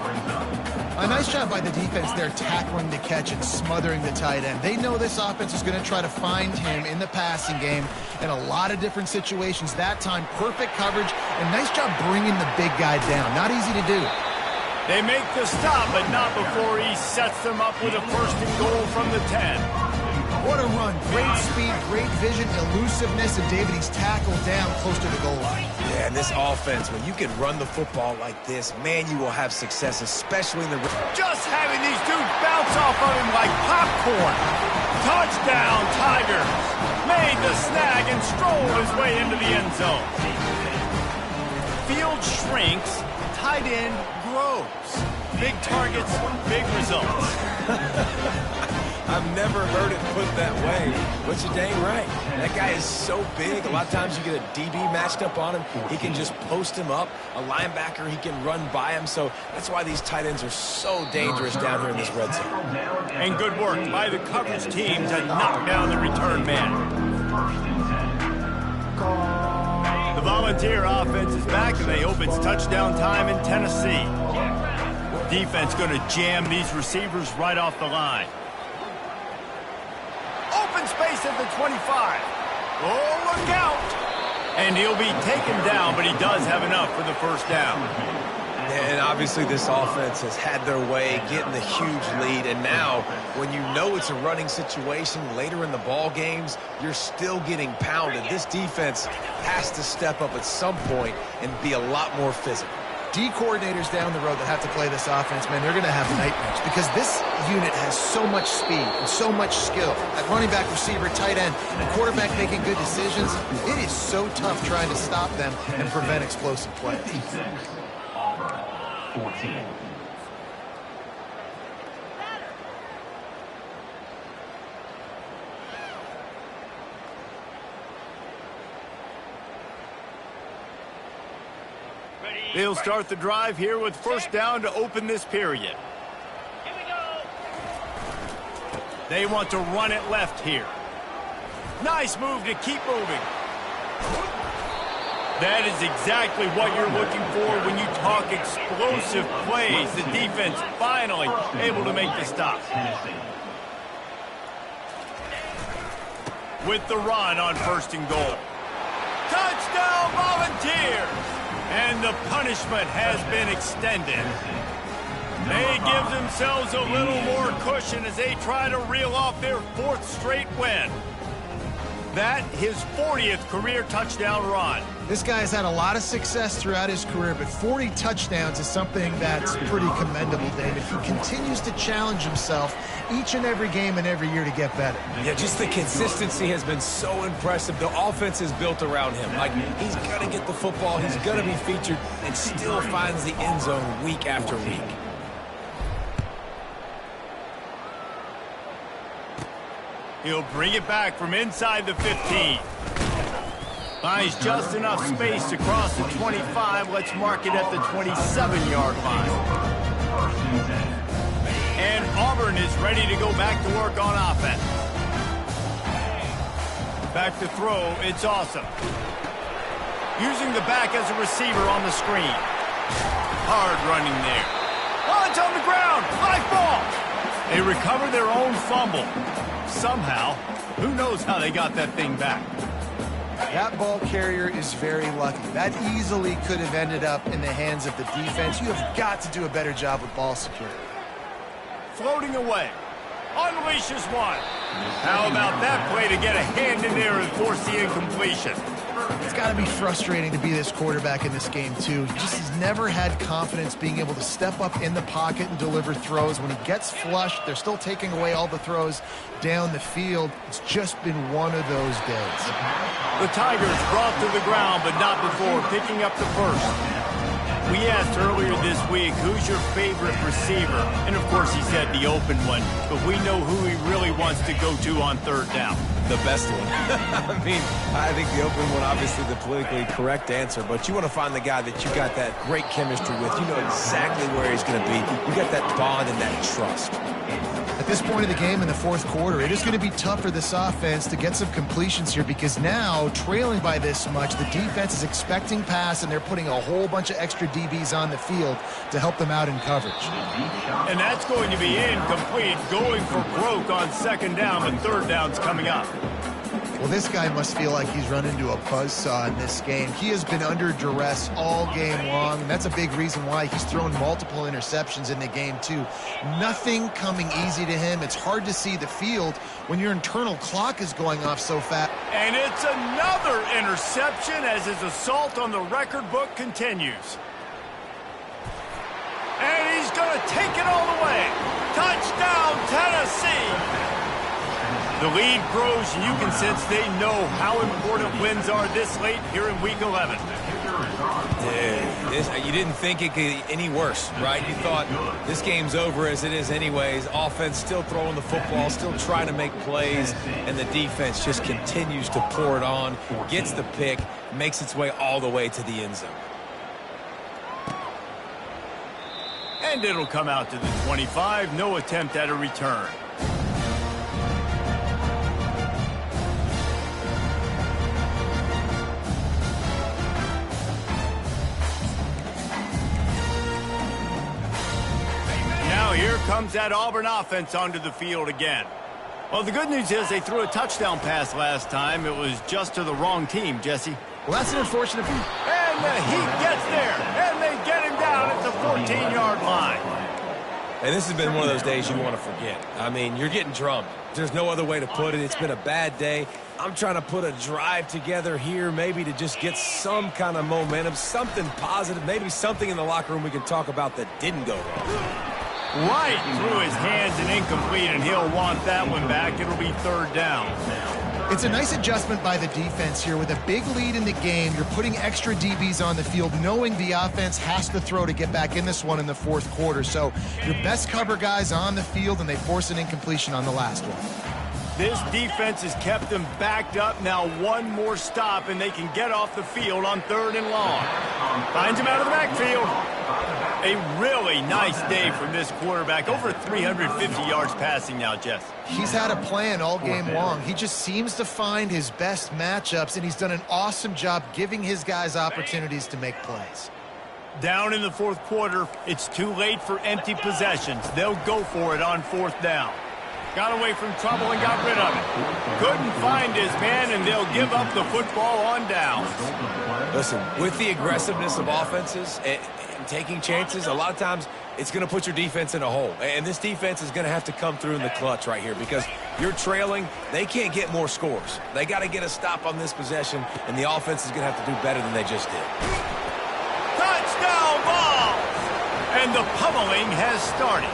A nice job by the defense there, tackling the catch and smothering the tight end. They know this offense is going to try to find him in the passing game in a lot of different situations. That time, perfect coverage, and nice job bringing the big guy down. Not easy to do. They make the stop, but not before he sets them up with a first and goal from the 10. What a run. Great speed, great vision, elusiveness, and David, he's tackled down close to the goal line. Yeah, and this offense, when you can run the football like this, man, you will have success, especially in the... Just having these dudes bounce off of him like popcorn. Touchdown, Tigers. Made the snag and strolled his way into the end zone. Field shrinks, tight end grows. Big targets, big results. I've never heard it put that way, but you're dang right. That guy is so big. A lot of times you get a DB matched up on him. He can just post him up. A linebacker, he can run by him. So that's why these tight ends are so dangerous down here in this red zone. And good work by the coverage team to knock down the return man. The Volunteer offense is back, and they hope it's touchdown time in Tennessee. Defense going to jam these receivers right off the line. Open space at the 25. Oh, look out. And he'll be taken down, but he does have enough for the first down. And obviously this offense has had their way, getting the huge lead. And now, when you know it's a running situation later in the ball games, you're still getting pounded. This defense has to step up at some point and be a lot more physical. D coordinators down the road that have to play this offense, man, they're going to have nightmares because this unit has so much speed and so much skill. At running back, receiver, tight end, and quarterback making good decisions, it is so tough trying to stop them and prevent explosive plays. 14. They'll start the drive here with first down to open this period. Here we go. They want to run it left here. Nice move to keep moving. That is exactly what you're looking for when you talk explosive plays. The defense finally able to make the stop. With the run on first and goal. Touchdown, Volunteers! And the punishment has been extended. They give themselves a little more cushion as they try to reel off their 4th straight win. That, his 40th career touchdown run. This guy has had a lot of success throughout his career, but 40 touchdowns is something that's pretty commendable, David. He continues to challenge himself each and every game and every year to get better. Yeah, just the consistency has been so impressive. The offense is built around him. Like, he's going to get the football, he's going to be featured, and still finds the end zone week after week. He'll bring it back from inside the 15. Finds just enough space to cross the 25. Let's mark it at the 27-yard line. And Auburn is ready to go back to work on offense. Back to throw, it's awesome. Using the back as a receiver on the screen. Hard running there. Oh, it's on the ground. Flag ball. They recover their own fumble. Somehow, who knows how they got that thing back. That ball carrier is very lucky. That easily could have ended up in the hands of the defense. You have got to do a better job with ball security. Floating away. Unleashes one. How about that play to get a hand in there and force the incompletion? It's got to be frustrating to be this quarterback in this game, too. He just has never had confidence being able to step up in the pocket and deliver throws. When he gets flushed, they're still taking away all the throws down the field. It's just been one of those days. The Tigers brought to the ground, but not before picking up the first. We asked earlier this week, who's your favorite receiver? And of course he said the open one, but we know who he really wants to go to on 3rd down. The best one. I mean, I think the open one, obviously the politically correct answer, but you want to find the guy that you got that great chemistry with. You know exactly where he's going to be. You got that bond and that trust. At this point of the game in the 4th quarter, it is going to be tough for this offense to get some completions here because now, trailing by this much, the defense is expecting pass and they're putting a whole bunch of extra DBs on the field to help them out in coverage. And that's going to be incomplete, going for broke on 2nd down, but 3rd down's coming up. Well, this guy must feel like he's run into a buzzsaw in this game. He has been under duress all game long, and that's a big reason why he's thrown multiple interceptions in the game, too. Nothing coming easy to him. It's hard to see the field when your internal clock is going off so fast. And it's another interception as his assault on the record book continues. And he's going to take it all the way. Touchdown, Tennessee! The lead grows, and you can sense they know how important wins are this late here in Week 11. You didn't think it could get any worse, right? You thought this game's over as it is anyways. Offense still throwing the football, still trying to make plays, and the defense just continues to pour it on, gets the pick, makes its way all the way to the end zone. And it'll come out to the 25, no attempt at a return. Here comes that Auburn offense onto the field again. Well, the good news is they threw a touchdown pass last time. It was just to the wrong team, Jesse. Well, that's an unfortunate beat. And the Heat gets there, and they get him down at the 14-yard line. And this has been one of those days you want to forget. I mean, you're getting drummed. There's no other way to put it. It's been a bad day. I'm trying to put a drive together here maybe to just get some kind of momentum, something positive, maybe something in the locker room we can talk about that didn't go wrong. Right through his hands and incomplete, and he'll want that one back. It'll be 3rd down. It's a nice adjustment by the defense here. With a big lead in the game, you're putting extra DBs on the field, knowing the offense has to throw to get back in this one in the 4th quarter. So your best cover guys on the field, and they force an incompletion on the last one. This defense has kept them backed up. Now one more stop, and they can get off the field on 3rd and long. Finds him out of the backfield. A really nice day from this quarterback. Over 350 yards passing now, Jess. He's had a plan all game long. He just seems to find his best matchups, and he's done an awesome job giving his guys opportunities to make plays. Down in the 4th quarter, it's too late for empty possessions. They'll go for it on 4th down. Got away from trouble and got rid of it. Couldn't find his man, and they'll give up the football on downs. Listen, with the aggressiveness of offenses and taking chances, a lot of times it's going to put your defense in a hole. And this defense is going to have to come through in the clutch right here because you're trailing. They can't get more scores. They got to get a stop on this possession, and the offense is going to have to do better than they just did. Touchdown ball! And the pummeling has started.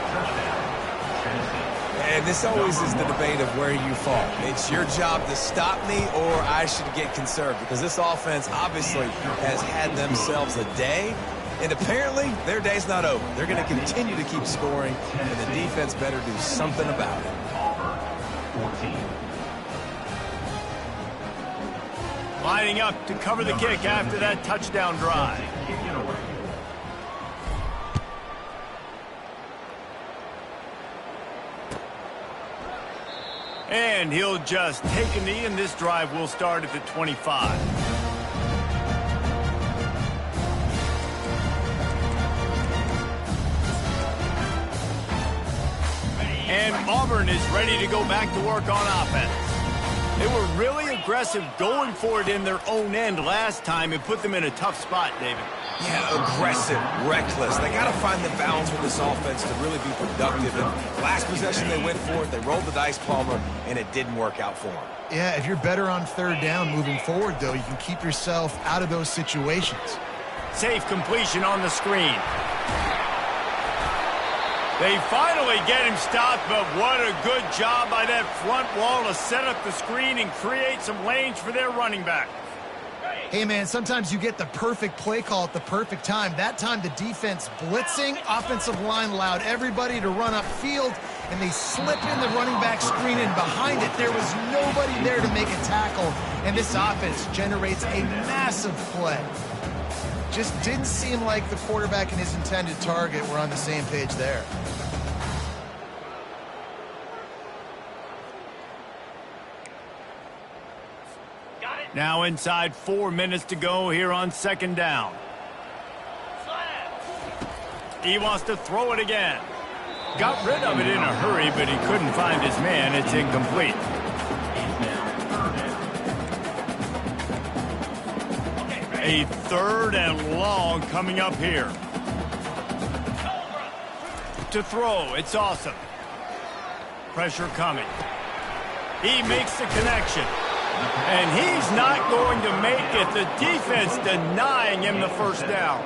And this always is the debate of where you fall. It's your job to stop me or I should get conserved because this offense obviously has had themselves a day, and apparently their day's not over. They're going to continue to keep scoring, and the defense better do something about it. 14. Lining up to cover the kick after that touchdown drive. And he'll just take a knee, and this drive will start at the 25. And Auburn is ready to go back to work on offense. They were really aggressive going for it in their own end last time and put them in a tough spot, David. Yeah, aggressive, reckless. They got to find the balance with this offense to really be productive. And last possession they went for it, they rolled the dice, Palmer, and it didn't work out for them. Yeah, if you're better on third down moving forward, though, you can keep yourself out of those situations. Safe completion on the screen. They finally get him stopped, but what a good job by that front wall to set up the screen and create some lanes for their running back. Hey, man, sometimes you get the perfect play call at the perfect time. That time the defense blitzing, offensive line allowed everybody to run upfield, and they slip in the running back screen, and behind it there was nobody there to make a tackle, and this offense generates a massive play. Just didn't seem like the quarterback and his intended target were on the same page there. Now inside 4 minutes to go here on second down. He wants to throw it again. Got rid of it in a hurry, but he couldn't find his man. It's incomplete. A third and long coming up here. To throw, it's awesome. Pressure coming. He makes the connection. And he's not going to make it. The defense denying him the first down.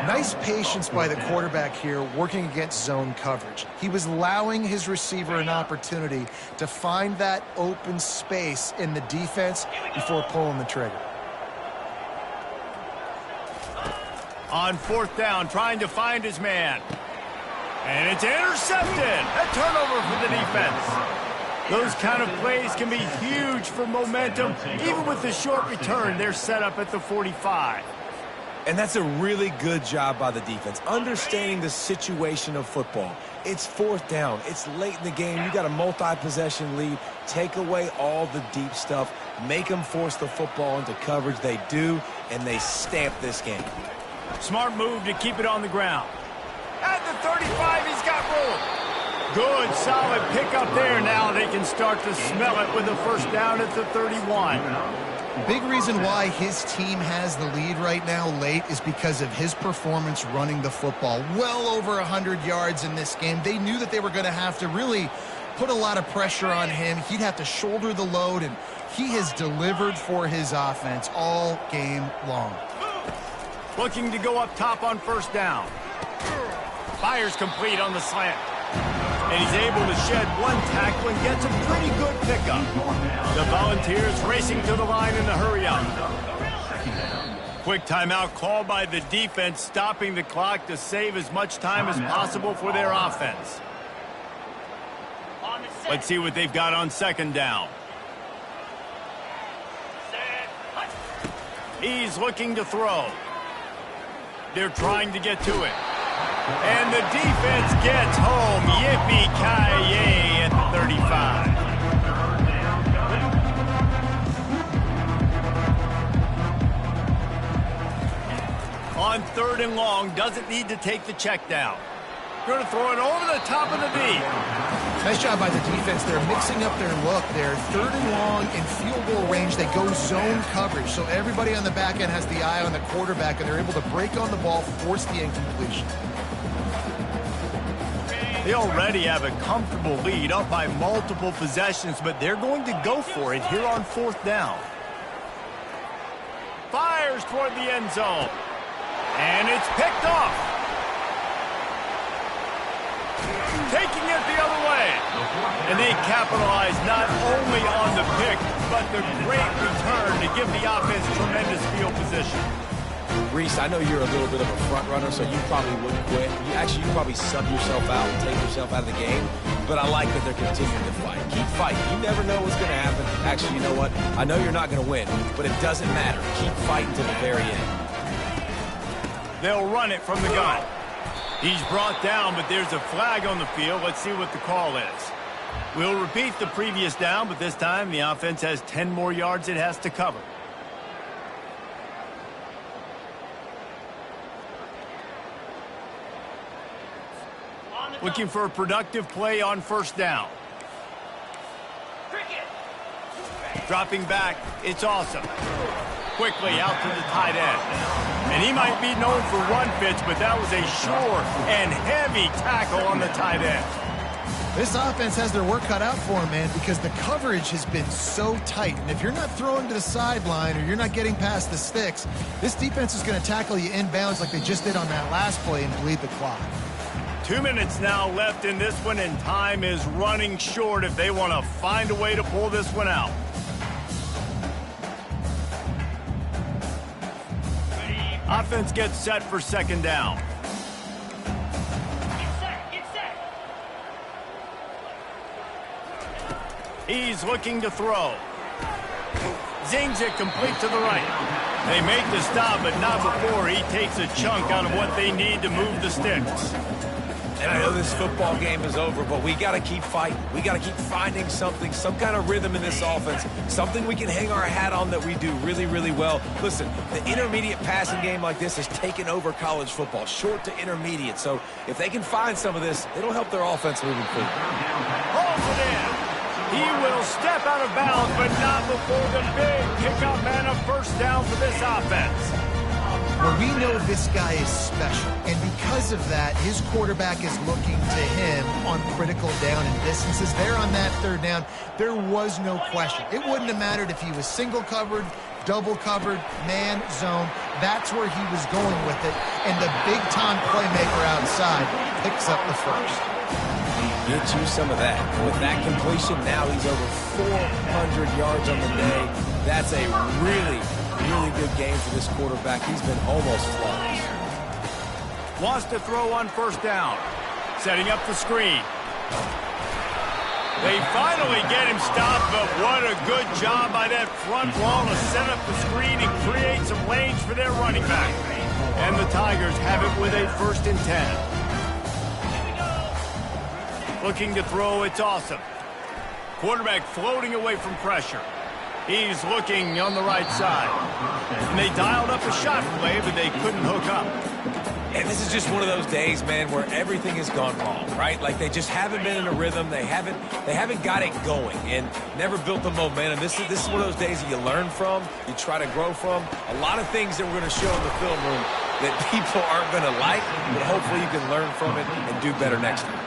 Nice patience by the quarterback here working against zone coverage. He was allowing his receiver an opportunity to find that open space in the defense before pulling the trigger. On fourth down, trying to find his man. And it's intercepted. A turnover for the defense. Those kind of plays can be huge for momentum. Even with the short return, they're set up at the 45. And that's a really good job by the defense, understanding the situation of football. It's fourth down. It's late in the game. You got a multi-possession lead. Take away all the deep stuff. Make them force the football into coverage. They do, and they stamp this game. Smart move to keep it on the ground. At the 35, he's got room. Good, solid pickup there. Now they can start to smell it with a first down at the 31. Big reason why his team has the lead right now late is because of his performance running the football. Well over 100 yards in this game. They knew that they were going to have to really put a lot of pressure on him. He'd have to shoulder the load, and he has delivered for his offense all game long. Looking to go up top on first down. Fires complete on the slant. And he's able to shed one tackle and gets a pretty good pickup. The Volunteers racing to the line in the hurry-up. Quick timeout called by the defense, stopping the clock to save as much time as possible for their offense. Let's see what they've got on second down. He's looking to throw. They're trying to get to it. And the defense gets home. Yippee-ki-yay at the 35. On third and long, doesn't need to take the check down. Going to throw it over the top of the D. Nice job by the defense. They're mixing up their look. They're third and long in field goal range. They go zone coverage. So everybody on the back end has the eye on the quarterback, and they're able to break on the ball, force the incompletion. They already have a comfortable lead, up by multiple possessions, but they're going to go for it here on 4th down. Fires toward the end zone. And it's picked off. Taking it the other way. And they capitalize not only on the pick, but the great return to give the offense tremendous field position. Reese, I know you're a little bit of a front runner, so you probably wouldn't quit. You probably sub yourself out and take yourself out of the game. But I like that they're continuing to fight. Keep fighting. You never know what's going to happen. Actually, you know what? I know you're not going to win, but it doesn't matter. Keep fighting to the very end. They'll run it from the gun. He's brought down, but there's a flag on the field. Let's see what the call is. We'll repeat the previous down, but this time the offense has 10 more yards it has to cover. Looking for a productive play on 1st down. Dropping back, it's awesome. Quickly out to the tight end. And he might be known for run fits, but that was a sure and heavy tackle on the tight end. This offense has their work cut out for them, man, because the coverage has been so tight. And if you're not throwing to the sideline or you're not getting past the sticks, this defense is going to tackle you inbounds like they just did on that last play and bleed the clock. 2 minutes now left in this one, and time is running short if they want to find a way to pull this one out. Offense gets set for 2nd down. Get set. He's looking to throw. Zings it complete to the right. They make the stop, but not before he takes a chunk out of what they need to move the sticks. And I know this football game is over, but we got to keep fighting. We got to keep finding something, some kind of rhythm in this offense, something we can hang our hat on that we do really, really well. Listen, the intermediate passing game like this has taken over college football, short to intermediate. So if they can find some of this, it'll help their offense moving forward. Holds it in. He will step out of bounds, but not before the big pickup and a 1st down for this offense. Well, we know this guy is special, and because of that, his quarterback is looking to him on critical down and distances. There on that 3rd down, there was no question. It wouldn't have mattered if he was single covered, double covered, man, zone. That's where he was going with it, and the big-time playmaker outside picks up the 1st. Get you some of that. With that completion, now he's over 400 yards on the day. That's a really good game for this quarterback. He's been almost flawless. Wants to throw on 1st down. Setting up the screen. They finally get him stopped, but what a good job by that front wall to set up the screen and create some lanes for their running back. And the Tigers have it with a 1st and 10. Looking to throw, it's awesome. Quarterback floating away from pressure. He's looking on the right side. And they dialed up a shot play, but they couldn't hook up. And this is just one of those days, man, where everything has gone wrong, right? Like they just haven't been in a rhythm. They haven't got it going and never built the momentum. This is one of those days that you learn from, you try to grow from. A lot of things that we're going to show in the film room that people aren't going to like, but hopefully you can learn from it and do better next time.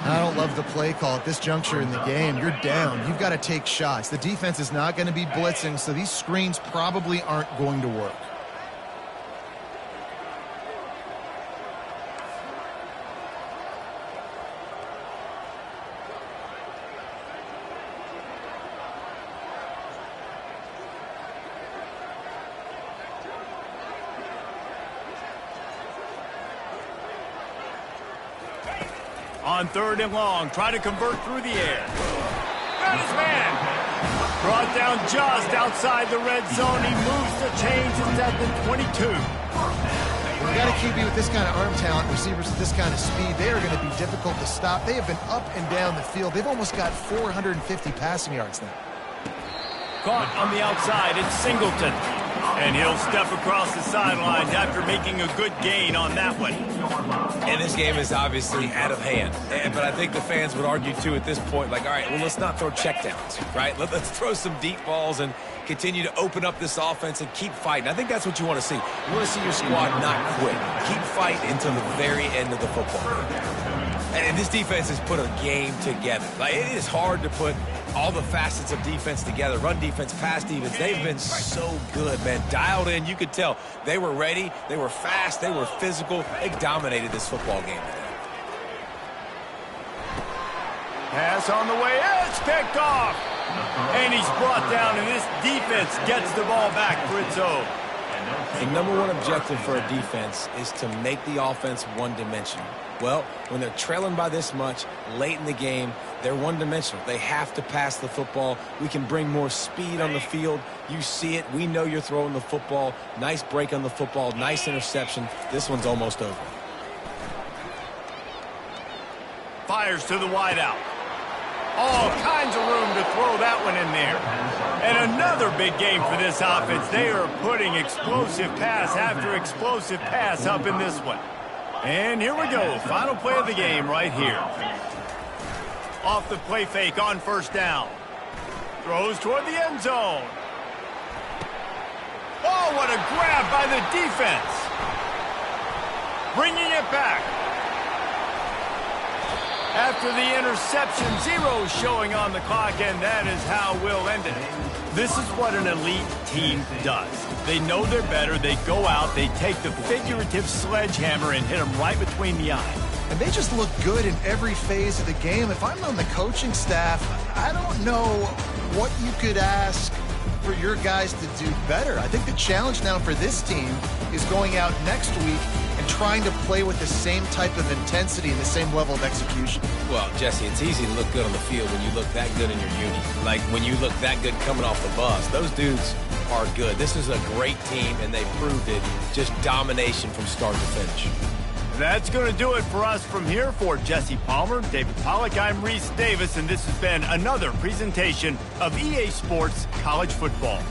I don't love the play call at this juncture in the game. You're down. You've got to take shots. The defense is not going to be blitzing, so these screens probably aren't going to work. On 3rd and long, try to convert through the air. Got his man. Brought down just outside the red zone. He moves the chains. It's at the 22. You got to keep you with this kind of arm talent, receivers with this kind of speed. They are going to be difficult to stop. They have been up and down the field. They've almost got 450 passing yards now. Caught on the outside. It's Singleton. And he'll step across the sidelines after making a good gain on that one. And this game is obviously out of hand. But I think the fans would argue, too, at this point, like, all right, well, let's not throw checkdowns, right? Let's throw some deep balls and continue to open up this offense and keep fighting. I think that's what you want to see. You want to see your squad not quit. Keep fighting until the very end of the football game. And this defense has put a game together. Like, it is hard to put all the facets of defense together. Run defense, pass defense. They've been so good, man. Dialed in. You could tell they were ready. They were fast. They were physical. They dominated this football game today. Pass on the way. It's picked off. And he's brought down, and this defense gets the ball back for its own. The number one objective for a defense is to make the offense one-dimensional. Well, when they're trailing by this much late in the game, they're one-dimensional. They have to pass the football. We can bring more speed on the field. You see it. We know you're throwing the football. Nice break on the football. Nice interception. This one's almost over. Fires to the wideout. All kinds of room to throw that one in there. And another big game for this offense. They are putting explosive pass after explosive pass up in this one. And here we go. Final play of the game right here. Off the play fake on first down. Throws toward the end zone. Oh, what a grab by the defense. Bringing it back. After the interception, 0 showing on the clock, and that is how we'll end it. This is what an elite team does. They know they're better. They go out, they take the figurative sledgehammer and hit them right between the eyes. And they just look good in every phase of the game. If I'm on the coaching staff, I don't know what you could ask for your guys to do better. I think the challenge now for this team is going out next week and trying to play with the same type of intensity and the same level of execution. Well, Jesse, it's easy to look good on the field when you look that good in your uni. Like when you look that good coming off the bus. Those dudes are good. This is a great team, and they proved it. Just domination from start to finish. That's going to do it for us from here. For Jesse Palmer, David Pollack, I'm Reese Davis, and this has been another presentation of EA Sports College Football.